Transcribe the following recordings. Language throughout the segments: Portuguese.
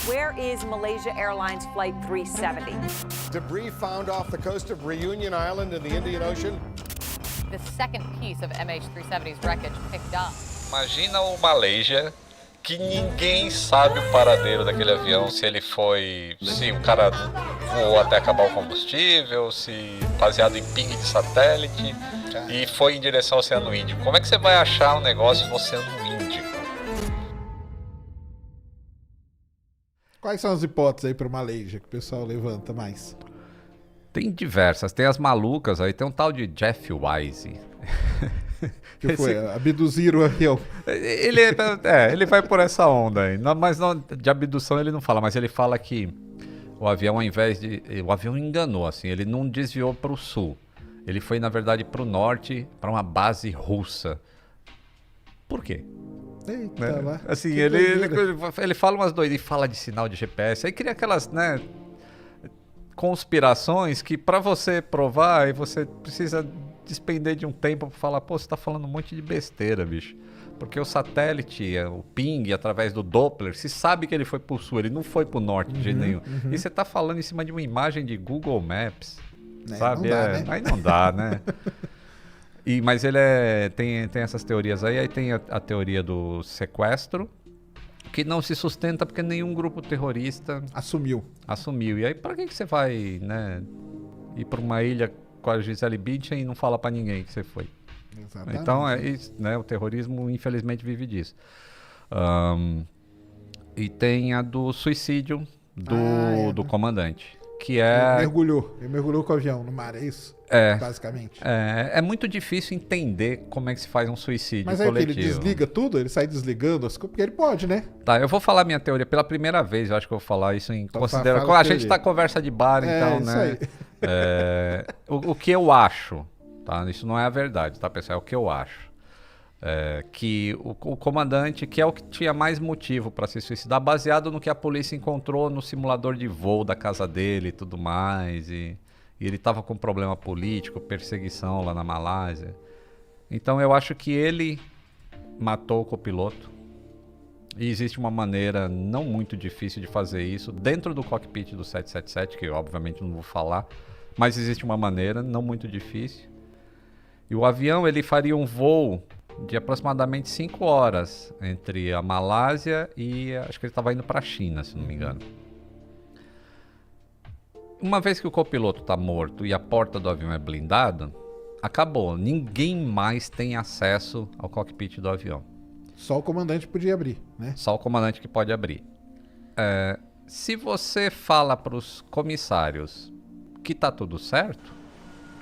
Where is Malaysia Airlines Flight 370? Debris found off the coast of Reunion Island in the Indian Ocean. The second piece of MH370's wreckage picked up. Imagina o Malaysia, que ninguém sabe o paradeiro daquele avião, se ele foi, se o cara voou até acabar o combustível, se baseado em ping de satélite e foi em direção ao Oceano Índico. Como é que você vai achar um negócio no Oceano Índico? Quais são as hipóteses aí para o Malaysia que o pessoal levanta mais? Tem diversas, tem as malucas aí, tem um tal de Jeff Wise. Que foi abduzir o avião. Ele vai por essa onda aí. Mas não, de abdução ele não fala, mas ele fala que o avião, ao invés de... O avião enganou, assim, ele não desviou para o sul. Ele foi, na verdade, para o norte, para uma base russa. Por quê? Eita, Né? lá. Assim, Que ele fala umas doidas, ele fala de sinal de GPS, aí cria aquelas, né, conspirações que para você provar, aí você precisa despender de um tempo para falar, pô, você tá falando um monte de besteira, bicho. Porque o satélite, o ping, através do Doppler, se sabe que ele foi pro sul, ele não foi pro norte de jeito nenhum. E você tá falando em cima de uma imagem de Google Maps, sabe? Não dá, né? Aí não dá, né? Mas ele tem essas teorias aí tem a teoria do sequestro, que não se sustenta porque nenhum grupo terrorista Assumiu. assumiu. E aí pra que você vai, né, ir pra uma ilha com a Gisele Bündchen e não fala pra ninguém que você foi? Exatamente. Então, isso, né, o terrorismo infelizmente vive disso. E tem a do suicídio do comandante, que Ele mergulhou com o avião no mar, é isso? Basicamente. É muito difícil entender como é que se faz um suicídio Mas aí que coletivo. ele desliga tudo, ele sai desligando as coisas, porque ele pode, né? Tá, eu vou falar minha teoria pela primeira vez, eu acho que eu vou falar isso em Então, consideração. fala a A gente teoria. tá conversa de bar, então, isso né? aí. O que eu acho, tá? Isso não é a verdade, tá, pessoal? É o que eu acho. Que o comandante, que é o que tinha mais motivo para se suicidar, baseado no que a polícia encontrou no simulador de voo da casa dele e tudo mais, e ele estava com problema político, perseguição lá na Malásia. Então eu acho que ele matou o copiloto. E existe uma maneira não muito difícil de fazer isso dentro do cockpit do 777, que eu obviamente não vou falar, mas existe uma maneira não muito difícil. E o avião, ele faria um voo de aproximadamente 5 horas entre a Malásia e acho que ele estava indo para a China, se não me engano. Uma vez que o copiloto está morto e a porta do avião é blindada, acabou. Ninguém mais tem acesso ao cockpit do avião. Só o comandante podia abrir, né? Só o comandante que pode abrir. Se você fala para os comissários que tá tudo certo,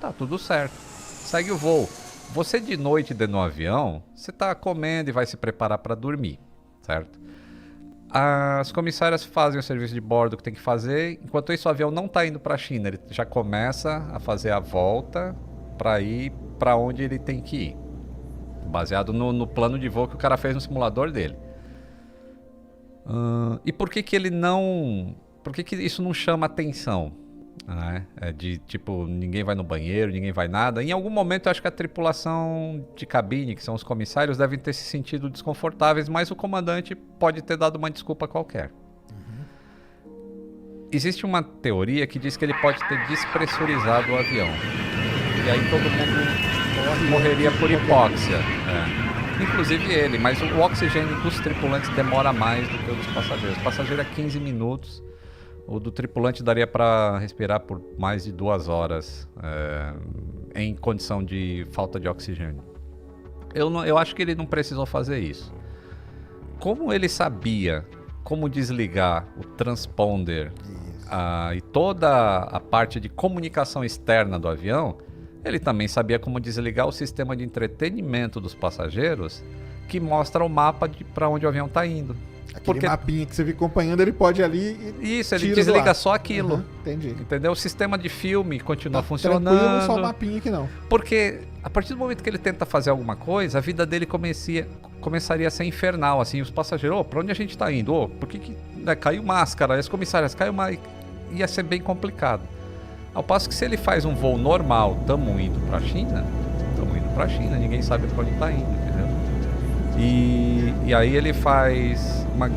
tá tudo certo. Segue o voo. Você de noite dentro do avião, você tá comendo e vai se preparar para dormir, certo? As comissárias fazem o serviço de bordo que tem que fazer. Enquanto isso, o avião não tá indo para a China. Ele já começa a fazer a volta para ir para onde ele tem que ir. Baseado no plano de voo que o cara fez no simulador dele. E por que ele não... Por que isso não chama atenção? Né? De tipo, ninguém vai no banheiro, ninguém vai nada. Em algum momento eu acho que a tripulação de cabine, que são os comissários, devem ter se sentido desconfortáveis, mas o comandante pode ter dado uma desculpa qualquer. Existe uma teoria que diz que ele pode ter despressurizado o avião. E aí todo mundo morreria por hipóxia. Inclusive ele, mas o oxigênio dos tripulantes demora mais do que o dos passageiros. O passageiro é 15 minutos. O do tripulante daria para respirar por mais de 2 horas em condição de falta de oxigênio. Eu acho que ele não precisou fazer isso. Como ele sabia como desligar o transponder e toda a parte de comunicação externa do avião, ele também sabia como desligar o sistema de entretenimento dos passageiros, que mostra o mapa para onde o avião está indo. Aquele mapinha que você fica acompanhando, ele pode ir ali e Isso, ele tira desliga lá. só aquilo. Entendi. Entendeu? O sistema de filme continua Tá funcionando. tranquilo, só o mapinha que não. Porque a partir do momento que ele tenta fazer alguma coisa, a vida dele começaria a ser infernal, assim, os passageiros, pra onde a gente tá indo? Por que né, caiu máscara? As comissárias, caiu uma... Ia ser bem complicado. Ao passo que se ele faz um voo normal, tamo indo pra China, ninguém sabe pra onde tá indo, entendeu? E aí ele faz uma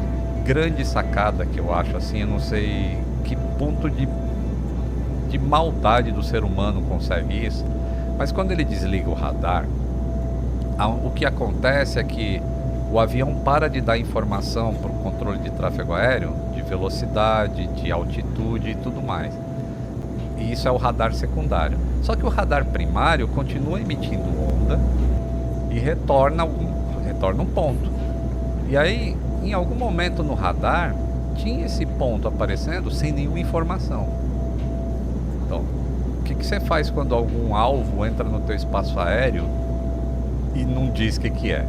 grande sacada que eu acho assim, eu não sei que ponto de maldade do ser humano consegue isso, mas quando ele desliga o radar, o que acontece é que o avião para de dar informação para o controle de tráfego aéreo, de velocidade, de altitude e tudo mais. E isso é o radar secundário. Só que o radar primário continua emitindo onda e retorna um ponto. E aí, em algum momento no radar, tinha esse ponto aparecendo sem nenhuma informação. Então, o que você faz quando algum alvo entra no teu espaço aéreo e não diz o que é?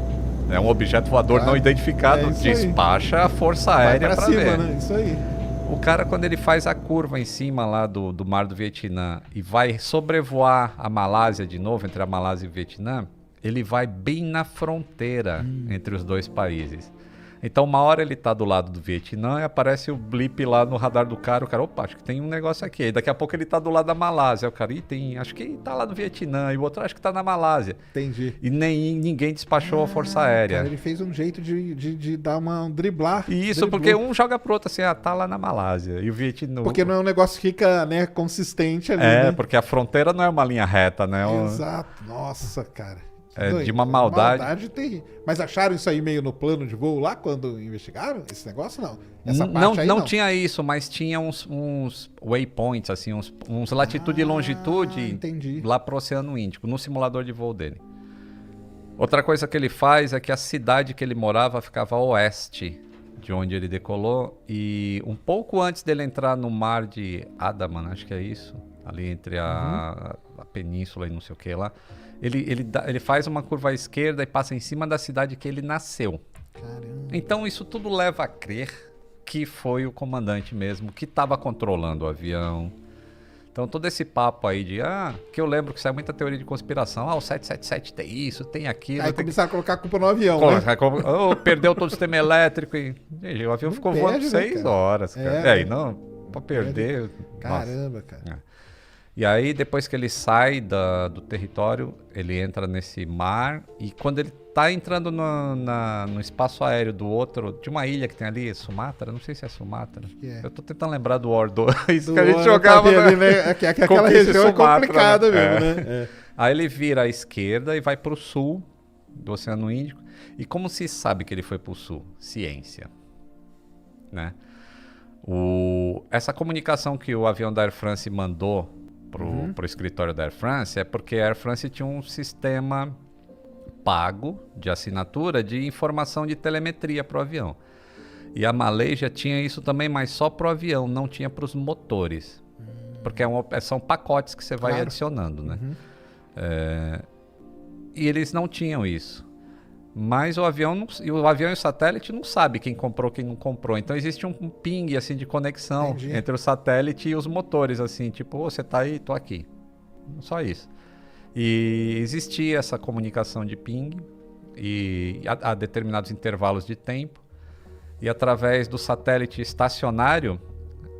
É um objeto voador não identificado, despacha a força aérea para ver. Né? Isso aí. O cara, quando ele faz a curva em cima lá do mar do Vietnã e vai sobrevoar a Malásia de novo, entre a Malásia e o Vietnã, ele vai bem na fronteira entre os dois países. Então, uma hora ele tá do lado do Vietnã e aparece o blip lá no radar do cara. O cara, opa, acho que tem um negócio aqui. Aí daqui a pouco ele tá do lado da Malásia. O cara, acho que tá lá do Vietnã. E o outro, acho que tá na Malásia. Entendi. E ninguém despachou a Força Aérea. Cara, ele fez um jeito de dar uma driblar. Isso, porque um joga pro outro assim, tá lá na Malásia. E o Vietnã... Porque não é um negócio que fica, né, consistente ali, né? Porque a fronteira não é uma linha reta, né? Exato. Nossa, cara. É de uma maldade. Terrível. Mas acharam isso aí meio no plano de voo lá quando investigaram esse negócio? Não. Essa parte não, aí não tinha isso, mas tinha uns waypoints, assim, uns latitude e longitude entendi. Lá pro Oceano Índico, no simulador de voo dele. Outra coisa que ele faz é que a cidade que ele morava ficava a oeste de onde ele decolou e um pouco antes dele entrar no mar de Andaman, acho que é isso, ali entre a península e não sei o que lá. Ele faz uma curva à esquerda e passa em cima da cidade que ele nasceu. Caramba. Então isso tudo leva a crer que foi o comandante mesmo que estava controlando o avião. Então todo esse papo aí de... que eu lembro que sai muita teoria de conspiração. O 777 tem isso, tem aquilo. Aí começaram a colocar a culpa no avião, né? Perdeu todo o sistema elétrico. E o avião ficou voando 6 horas. Cara. E não, pra perder... Caramba, cara. E aí, depois que ele sai do território, ele entra nesse mar. E quando ele tá entrando no espaço aéreo de uma ilha que tem ali, Sumatra, não sei se é Sumatra. Eu tô tentando lembrar do War 2 que a gente jogava. Ali, né? Aquela região é complicada mesmo, né? Aí ele vira à esquerda e vai pro sul do Oceano Índico. E como se sabe que ele foi pro sul? Ciência. Né? Essa comunicação que o avião da Air France mandou pro escritório da Air France é porque a Air France tinha um sistema pago de assinatura de informação de telemetria para o avião. E a Malaysia tinha isso também, mas só para o avião, não tinha para os motores. Porque são pacotes que você vai adicionando, né? E eles não tinham isso. Mas o avião e o satélite não sabe quem comprou, quem não comprou. Então existe um ping assim de conexão entre o satélite e os motores, assim, tipo, você tá aí, tô aqui. Só isso. E existia essa comunicação de ping e a determinados intervalos de tempo. E através do satélite estacionário,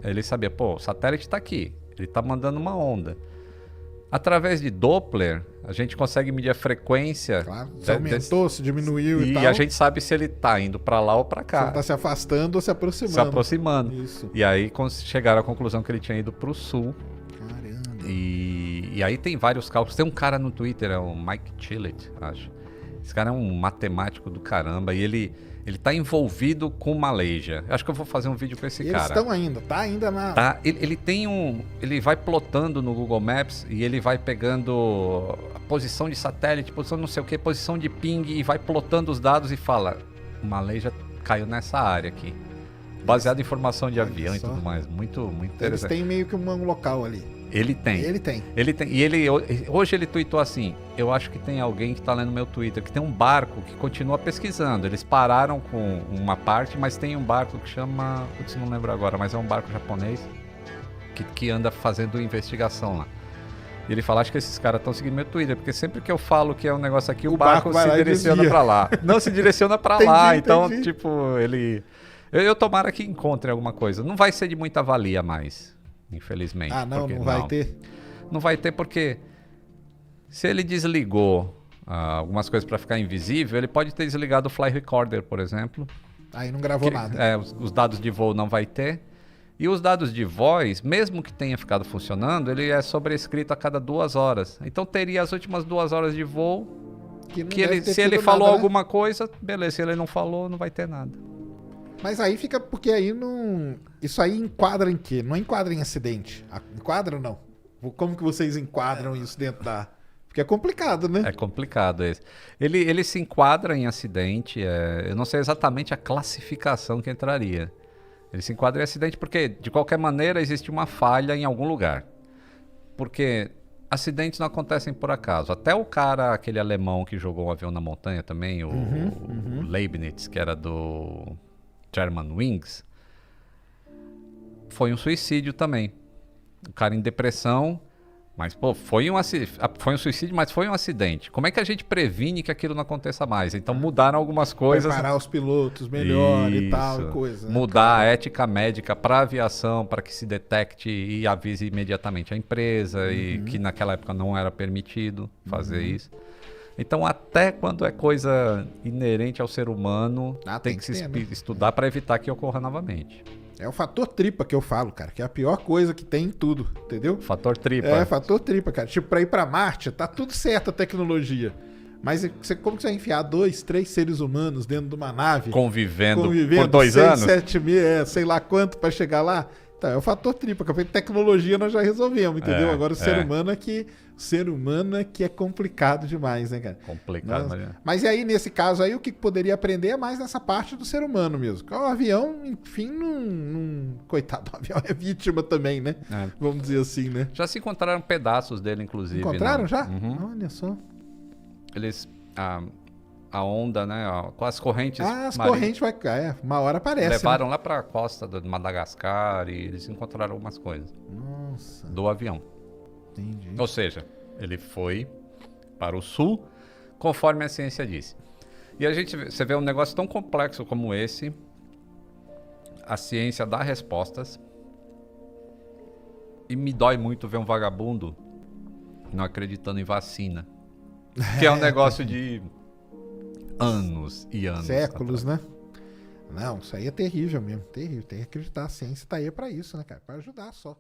ele sabia, o satélite tá aqui, ele tá mandando uma onda. Através de Doppler, a gente consegue medir a frequência. Claro, se aumentou, se diminuiu e tal. E a gente sabe se ele tá indo para lá ou para cá. Se ele tá se afastando ou se aproximando. Se aproximando. Isso. E aí chegaram à conclusão que ele tinha ido para o sul. Caramba. E aí tem vários cálculos. Tem um cara no Twitter, é o Mike Chillett, acho. Esse cara é um matemático do caramba e ele tá envolvido com Malaysia. Acho que eu vou fazer um vídeo com esse cara. Eles estão ainda, tá ainda na... Tá, ele vai plotando no Google Maps e ele vai pegando a posição de satélite, posição não sei o que, posição de ping e vai plotando os dados e fala, Malaysia caiu nessa área aqui. Baseado em informação de avião e tudo mais. Muito, muito interessante. Eles têm meio que um local ali. Ele tem. E hoje ele tweetou assim, eu acho que tem alguém que tá lendo meu Twitter, que tem um barco que continua pesquisando. Eles pararam com uma parte, mas tem um barco que chama... Putz, não lembro agora, mas é um barco japonês que anda fazendo investigação lá. E ele fala, acho que esses caras estão seguindo meu Twitter, porque sempre que eu falo que é um negócio aqui, o barco se direciona pra lá. Não, se direciona pra lá. Então, tipo, ele... Eu tomara que encontre alguma coisa. Não vai ser de muita valia mais, infelizmente. Não vai ter? Não vai ter porque se ele desligou algumas coisas para ficar invisível, ele pode ter desligado o Fly Recorder, por exemplo, Aí não gravou nada. Os dados de voo não vai ter. E os dados de voz, mesmo que tenha ficado funcionando, ele é sobrescrito a cada 2 horas. Então teria as últimas 2 horas de voo, Que não que deve ele, ter se ele tido falou nada, né? alguma coisa, beleza. Se ele não falou, não vai ter nada. Mas aí fica porque aí não... Isso aí enquadra em quê? Não enquadra em acidente. Enquadra ou não? Como que vocês enquadram isso dentro da... Porque é complicado, né? É complicado esse. Ele se enquadra em acidente, eu não sei exatamente a classificação que entraria. Ele se enquadra em acidente porque, de qualquer maneira, existe uma falha em algum lugar. Porque acidentes não acontecem por acaso. Até o cara, aquele alemão que jogou um avião na montanha também, o Leibniz, que era do Germanwings, foi um suicídio também. O cara em depressão, mas pô, foi um suicídio, mas foi um acidente. Como é que a gente previne que aquilo não aconteça mais? Então mudaram algumas coisas. Preparar os pilotos melhor e tal, e coisa. Né? Mudar a ética médica para aviação, para que se detecte e avise imediatamente a empresa, e que naquela época não era permitido fazer isso. Então, até quando é coisa inerente ao ser humano, tem que se estudar para evitar que ocorra novamente. É o fator tripa que eu falo, cara, que é a pior coisa que tem em tudo, entendeu? Fator tripa. É, fator tripa, cara. Tipo, pra ir pra Marte, tá tudo certo a tecnologia. Mas como que você vai enfiar 2, 3 seres humanos dentro de uma nave? Convivendo por 2 6, anos? 7 mil, sei lá quanto pra chegar lá. Então, é o fator tripa, que a tecnologia nós já resolvemos, entendeu? Agora o ser humano é que é complicado demais, né, cara? Complicado, mas e aí, nesse caso aí, o que poderia aprender é mais nessa parte do ser humano mesmo. O avião, enfim, coitado, o avião é vítima também, né? Vamos dizer assim, né? Já se encontraram pedaços dele, inclusive. Encontraram já? Uhum. Olha só. Eles... A onda, né? Com as correntes. As correntes vai cair. Uma hora aparece. Levaram lá pra costa de Madagascar e eles encontraram algumas coisas. Nossa. Do avião. Entendi. Ou seja, ele foi para o sul, conforme a ciência disse. E você vê um negócio tão complexo como esse, a ciência dá respostas, e me dói muito ver um vagabundo não acreditando em vacina. Que é um negócio de anos e anos. Séculos, né? Não, isso aí é terrível mesmo. Terrível. Tem que acreditar. A ciência tá aí pra isso, né, cara? Pra ajudar só.